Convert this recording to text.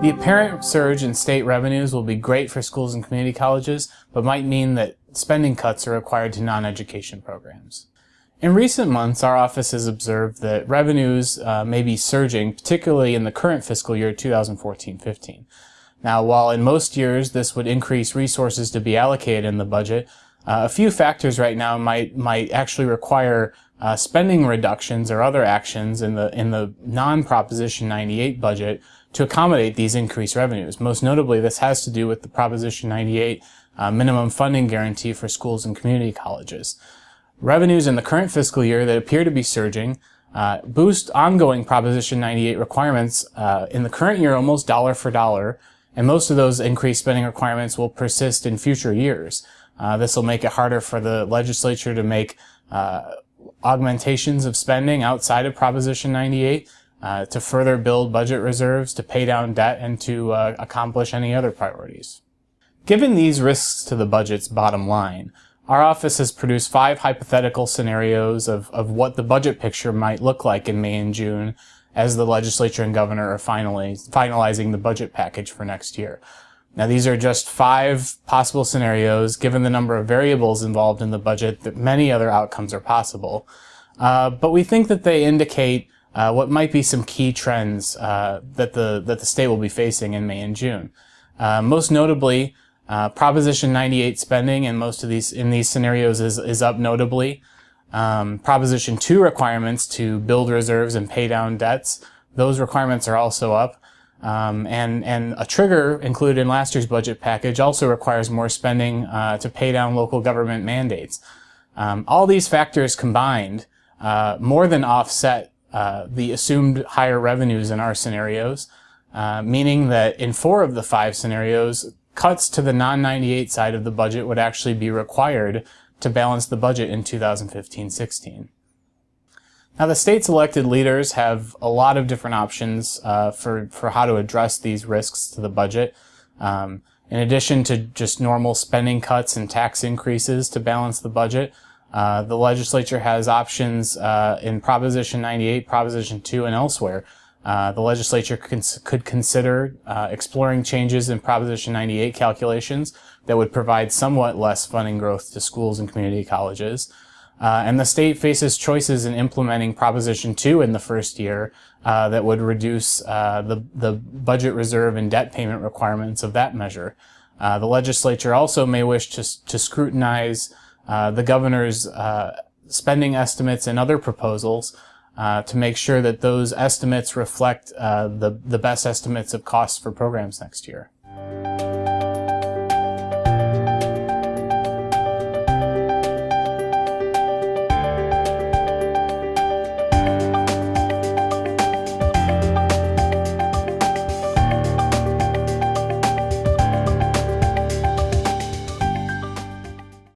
The apparent surge in state revenues will be great for schools and community colleges, but might mean that spending cuts are required to non-education programs. In recent months, our office has observed that revenues may be surging, particularly in the current fiscal year 2014-15. Now, while in most years this would increase resources to be allocated in the budget, a few factors right now might actually require spending reductions or other actions in the non-Proposition 98 budget to accommodate these increased revenues. Most notably, this has to do with the Proposition 98 minimum funding guarantee for schools and community colleges. Revenues in the current fiscal year that appear to be surging boost ongoing Proposition 98 requirements in the current year almost dollar for dollar, and most of those increased spending requirements will persist in future years. This will make it harder for the legislature to make augmentations of spending outside of Proposition 98 to further build budget reserves, to pay down debt, and to accomplish any other priorities. Given these risks to the budget's bottom line, our office has produced 5 hypothetical scenarios of what the budget picture might look like in May and June as the legislature and governor are finalizing the budget package for next year. Now, these are just 5 possible scenarios. Given the number of variables involved in the budget, that many other outcomes are possible. But we think that they indicate what might be some key trends that the state will be facing in May and June. Most notably, Proposition 98 spending in these scenarios is up notably. Proposition 2 requirements to build reserves and pay down debts, those requirements are also up. And a trigger included in last year's budget package also requires more spending to pay down local government mandates. All these factors combined more than offset the assumed higher revenues in our scenarios, meaning that in 4 of the 5 scenarios, cuts to the non-98 side of the budget would actually be required to balance the budget in 2015-16. Now, the state's elected leaders have a lot of different options for how to address these risks to the budget. In addition to just normal spending cuts and tax increases to balance the budget, the legislature has options in Proposition 98, Proposition 2, and elsewhere. The legislature could consider exploring changes in Proposition 98 calculations that would provide somewhat less funding growth to schools and community colleges. And the state faces choices in implementing Proposition 2 in the first year that would reduce the budget reserve and debt payment requirements of that measure. The legislature also may wish to scrutinize the governor's spending estimates and other proposals to make sure that those estimates reflect the best estimates of costs for programs next year.